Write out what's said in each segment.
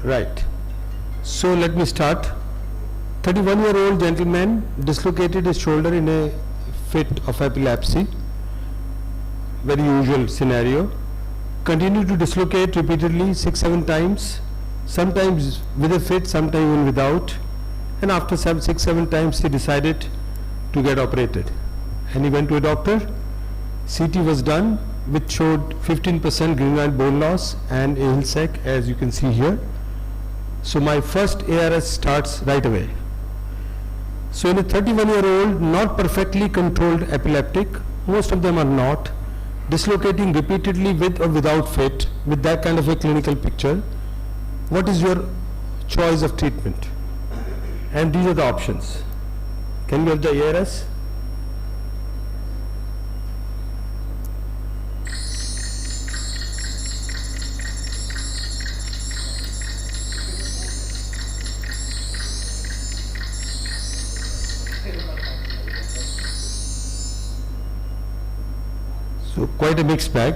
Right. So let me start. 31-year-old gentleman dislocated his shoulder in a fit of epilepsy. Very usual scenario. Continued to dislocate repeatedly 6-7 times, sometimes with a fit, sometimes even without. And after 6-7 times he decided to get operated. And he went to a doctor. CT was done, which showed 15% glenoid bone loss and a Hill-Sec, as you can see here. So my first ARS starts right away. So in a 31-year-old, not perfectly controlled epileptic, most of them are not, dislocating repeatedly with or without fit, with that kind of a clinical picture, what is your choice of treatment? And these are the options. Can you have the ARS? So quite a mixed bag,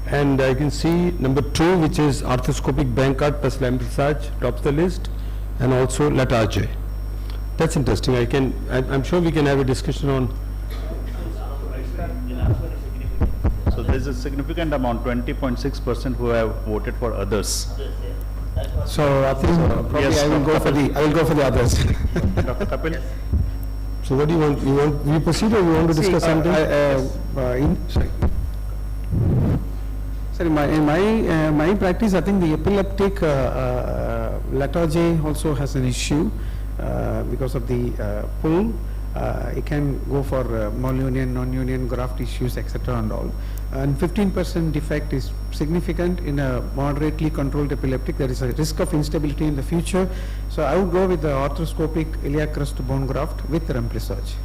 and I can see number 2, which is arthroscopic Bankart plus Lampressage, tops the list, and also Latarjet. That's interesting. I'm sure we can have a discussion on. So there's a significant amount, 20.6% who have voted for others. So I think probably yes, I will go for the others. Dr. Kapil? So what do you want? We proceed, or you want to discuss something? Sorry, in my practice, I think the epileptic Latarjet also has an issue because of the pull. It can go for malunion, non-union, graft issues, etc. and all. And 15% defect is significant in a moderately controlled epileptic. There is a risk of instability in the future. So I would go with the arthroscopic iliac crest bone graft with Lampressage.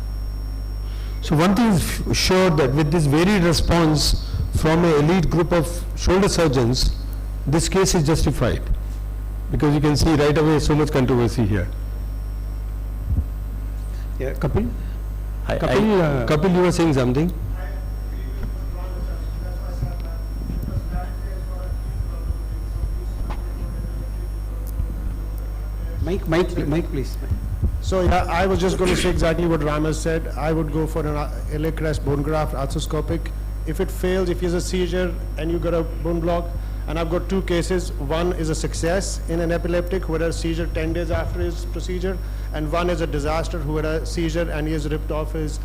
So one thing is sure, that with this varied response from an elite group of shoulder surgeons, this case is justified, because you can see right away so much controversy here. Yeah, Kapil? Kapil, you were saying something? Mike, please. So yeah, I was just going to say exactly what Ram has said. I would go for an iliac crest bone graft, arthroscopic. If it fails, if he has a seizure and you got a bone block, and I've got 2 cases, one is a success in an epileptic who had a seizure 10 days after his procedure, and one is a disaster who had a seizure and he has ripped off his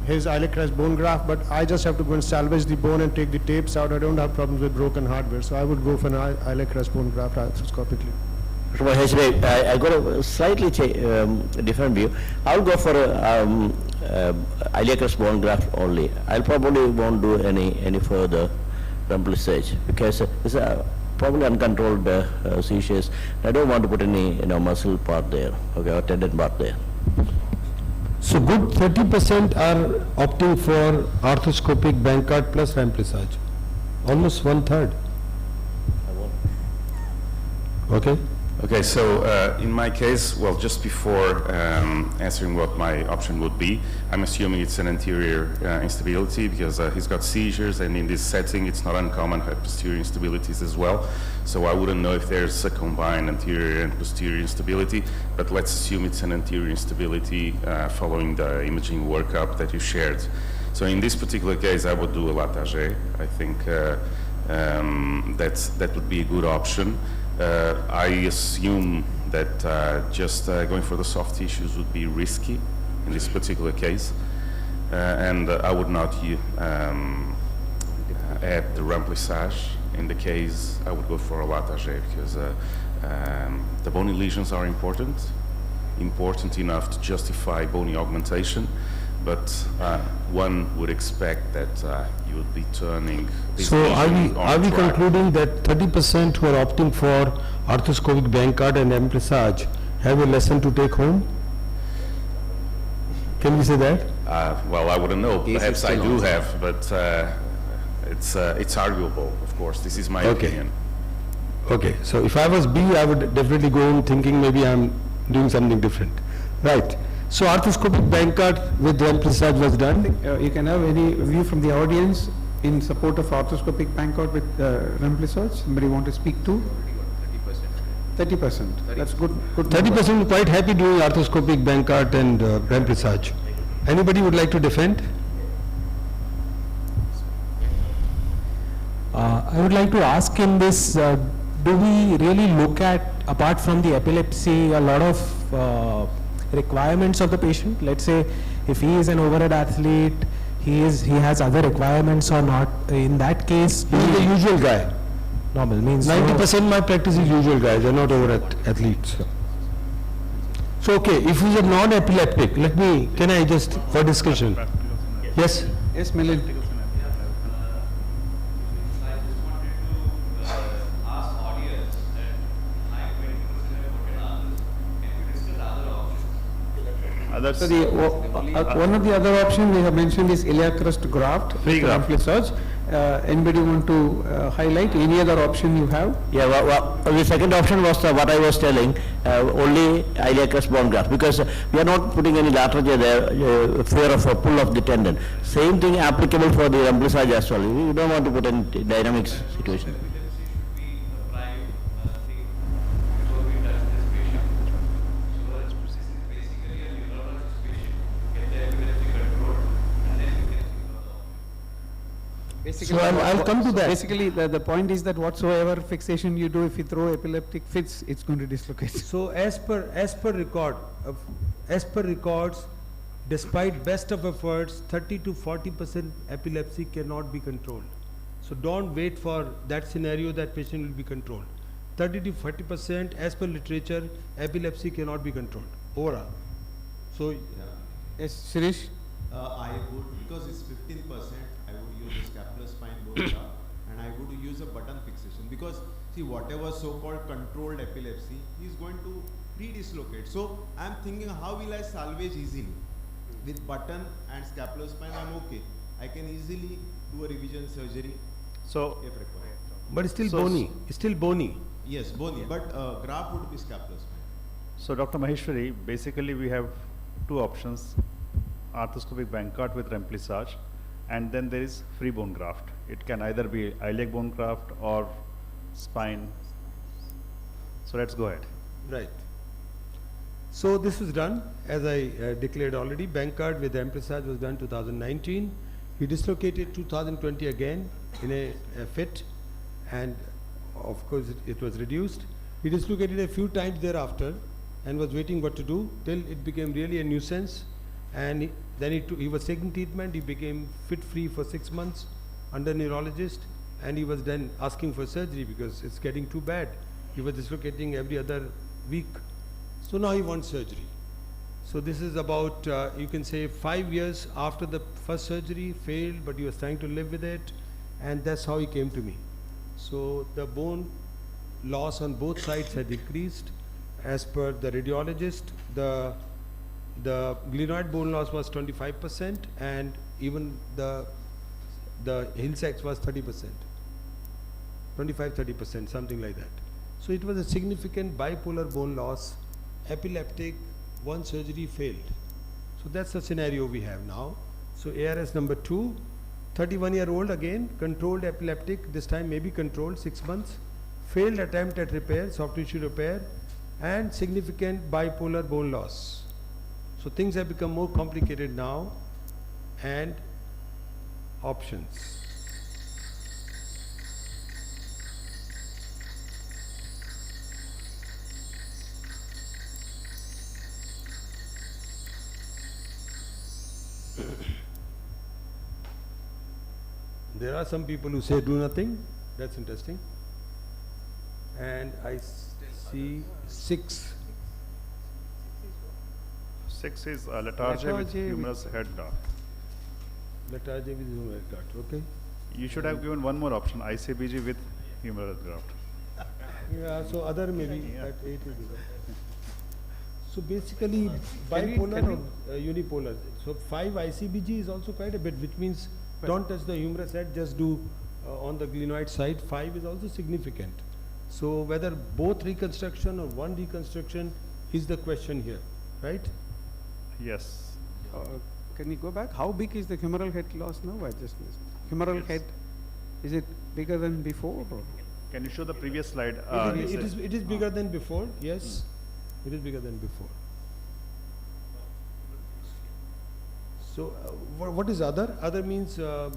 iliac crest bone graft, but I just have to go and salvage the bone and take the tapes out. I don't have problems with broken hardware, so I would go for an iliac crest bone graft arthroscopically. Dr. Maheshwari, I got a slightly different view. I'll go for iliac crest bone graft only. I'll probably won't do any further Lampressage because it's probably uncontrolled seizures. I don't want to put any muscle part there, okay, or tendon part there. So good 30% are opting for arthroscopic Bankart plus Lampressage, almost 1/3. Okay. Okay, so in my case, well, just before answering what my option would be, I'm assuming it's an anterior instability because he's got seizures, and in this setting it's not uncommon to have posterior instabilities as well. So I wouldn't know if there's a combined anterior and posterior instability, but let's assume it's an anterior instability following the imaging workup that you shared. So in this particular case, I would do a Latarjet. I think that would be a good option. I assume that just going for the soft tissues would be risky in this particular case, and I would not add the Lampressage. In the case, I would go for a Latarjet because the bony lesions are important enough to justify bony augmentation, but one would expect that you would be turning this. So are we concluding that 30% who are opting for arthroscopic Bankart and Lampressage have a lesson to take home? Can we say that? Well, I wouldn't know. Perhaps I do have, but it's arguable, of course. This is my opinion. Okay, so if I was B, I would definitely go in thinking maybe I'm doing something different. Right. So arthroscopic Bankart with Lampressage was done. You can have any view from the audience in support of arthroscopic Bankart with Lampressage. Somebody want to speak to? 30%. That's good. Good. 30% quite happy doing arthroscopic Bankart and remplissage. Anybody would like to defend? I would like to ask in this, do we really look at, apart from the epilepsy, a lot of requirements of the patient? Let's say if he is an overhead athlete, he has other requirements or not. In that case, He is the usual guy. normal means 90% my practice is usual guys, they're not over athletes. So okay, if he's a non-epileptic, can I just, for discussion? Yes? Yes, Milind. Others, So one of the other options we have mentioned is iliac crest graft. Free graft. Research. Anybody want to highlight any other option you have? Yeah, the second option was what I was telling, only iliac crest bone graft, because we are not putting any lateral there, fear of a pull of the tendon. Same thing applicable for the remplissage as well. We don't want to put in dynamics situation. Basically, So I'll come to that. Basically, the point is that whatsoever fixation you do, if you throw epileptic fits, it's going to dislocate. So as per records, despite best of efforts, 30 to 40% epilepsy cannot be controlled. So don't wait for that scenario that patient will be controlled. 30 to 40% as per literature, epilepsy cannot be controlled overall. So Yes, Shirish? I would, because it's 15%, I would use a scapular spine bone graft and I would use a button fixation, because see, whatever so-called controlled epilepsy is going to pre-dislocate. So I'm thinking, how will I salvage easily? With button and scapular spine, I'm okay. I can easily do a revision surgery so, if required. but it's still So- bony, it's still bony. Yes, bony, but graft would be scapular spine. so Dr. Maheshwari, basically we have two options, arthroscopic Bankart with remplissage, and then there is free bone graft. It can either be iliac bone graft or spine. So let's go ahead. Right. So this was done, as I declared already, Bankart with remplissage was done 2019. He dislocated 2020 again in a fit, and of course it was reduced. He dislocated a few times thereafter and was waiting what to do till it became really a nuisance, and then he was taking treatment. He became fit free for 6 months under neurologist, and he was then asking for surgery because it's getting too bad. He was dislocating every other week. So now he wants surgery. So this is about, you can say 5 years after the first surgery, failed, but he was trying to live with it, and that's how he came to me. So the bone loss on both sides had decreased. As per the radiologist, the glenoid bone loss was 25%, and even the Hill-Sachs was 30%, 25-30%, something like that. So it was a significant bipolar bone loss, epileptic, one surgery failed. So that's the scenario we have now. So ARS number 2, 31-year-old again, controlled epileptic, this time maybe controlled 6 months, failed attempt at repair, soft tissue repair, and significant bipolar bone loss. So things have become more complicated now, and options. There are some people who say do nothing. That's interesting. And I see 6. 6 is lethargy with Lethargy humerus head dart. Lethargy with humeral gut. Okay. You should have given one more option, ICBG with humeral graft. Yeah. So other maybe that 8 is. So basically Can bipolar we- or unipolar. So 5 ICBG is also quite a bit, which means don't touch the humerus head, just do on the glenoid side. 5 is also significant. So whether both reconstruction or one reconstruction is the question here, right? Yes. Can you go back? How big is the humeral head loss now? I just missed. Humeral Yes. head, is it bigger than before? Or? Can you show the previous slide? It is bigger than before, yes. It is bigger than before. So, what is other? Other means, who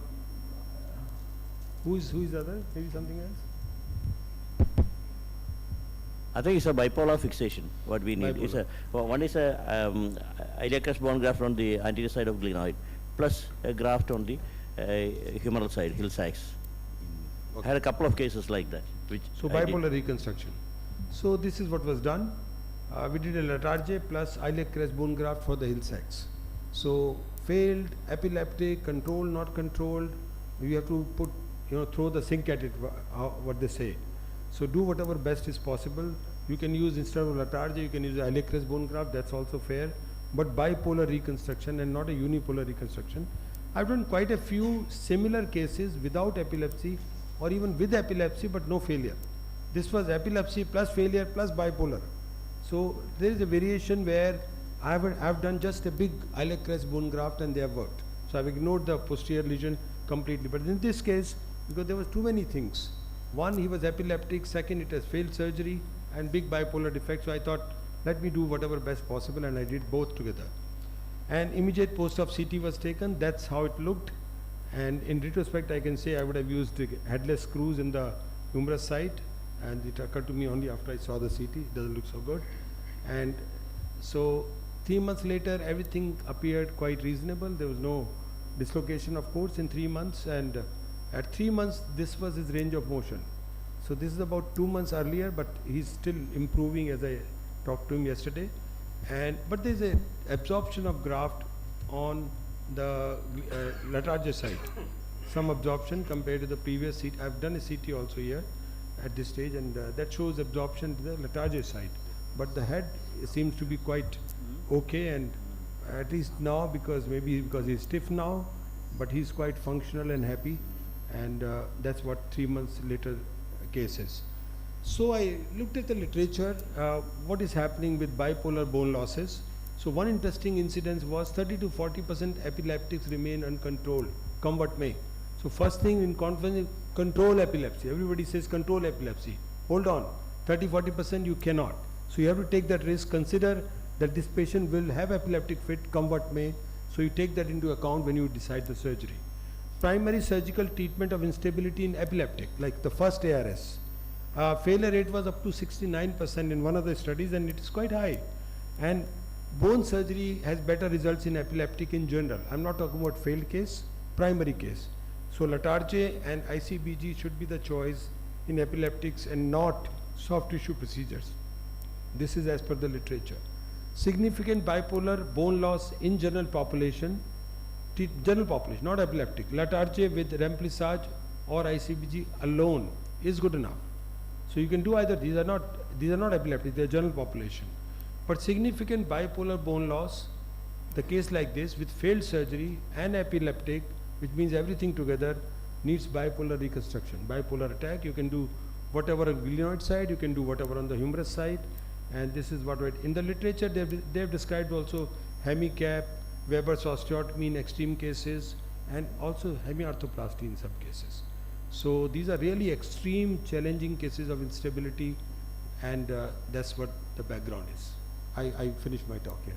is other? Maybe something else? I think it's a bipolar fixation, what we need. It's a, one is a iliac crest bone graft on the anterior side of glenoid, plus a graft on the humeral side, Hill Sachs. I had a couple of cases like that. Which So I did. bipolar reconstruction. So this is what was done. We did a Latarjet plus iliac crest bone graft for the Hill Sachs. So failed, epileptic, controlled, not controlled. You have to put, throw the sink at it, what they say. So do whatever best is possible. You can use, instead of Latarjet, you can use iliac crest bone graft, that's also fair. But bipolar reconstruction and not a unipolar reconstruction. I've done quite a few similar cases without epilepsy or even with epilepsy but no failure. This was epilepsy plus failure plus bipolar. So there is a variation where I've done just a big iliac crest bone graft and they have worked. So I've ignored the posterior lesion completely. But in this case, because there was too many things. One, he was epileptic. Second, it has failed surgery and big bipolar defect. So I thought, let me do whatever best possible, and I did both together. And immediate post-op CT was taken. That's how it looked. And in retrospect, I can say I would have used headless screws in the humerus site, and it occurred to me only after I saw the CT. It doesn't look so good. And so 3 months later, everything appeared quite reasonable. There was no dislocation, of course, in 3 months. And at 3 months, this was his range of motion. So this is about 2 months earlier, but he's still improving as I talked to him yesterday. But there's a absorption of graft on the Latarjet side. Some absorption compared to the previous CT. I've done a CT also here at this stage, and that shows absorption to the Latarjet side. But the head seems to be quite okay, and at least now, because he's stiff now, but he's quite functional and happy, and that's what 3 months later case is. So I looked at the literature, what is happening with bipolar bone losses. So one interesting incidence was 30 to 40% epileptics remain uncontrolled, come what may. So first thing in conference, control epilepsy. Everybody says control epilepsy. Hold on, 30-40% you cannot. So you have to take that risk, consider that this patient will have epileptic fit, come what may. So you take that into account when you decide the surgery. Primary surgical treatment of instability in epileptic, like the first ARS. Failure rate was up to 69% in one of the studies, and it is quite high. And bone surgery has better results in epileptic in general. I'm not talking about failed case, primary case. So Latarjet and ICBG should be the choice in epileptics and not soft tissue procedures. This is as per the literature. Significant bipolar bone loss in general population, not epileptic. Latarjet with remplissage or ICBG alone is good enough. So you can do either. These are not epileptic, they are general population. But significant bipolar bone loss, the case like this with failed surgery and epileptic, which means everything together, needs bipolar reconstruction. Bipolar attack, you can do whatever on glenoid side, you can do whatever on the humerus side, and this is what in the literature they have described also hemicap, Weber's osteotomy in extreme cases, and also hemiarthroplasty in some cases. So these are really extreme, challenging cases of instability, and that's what the background is. I finished my talk here.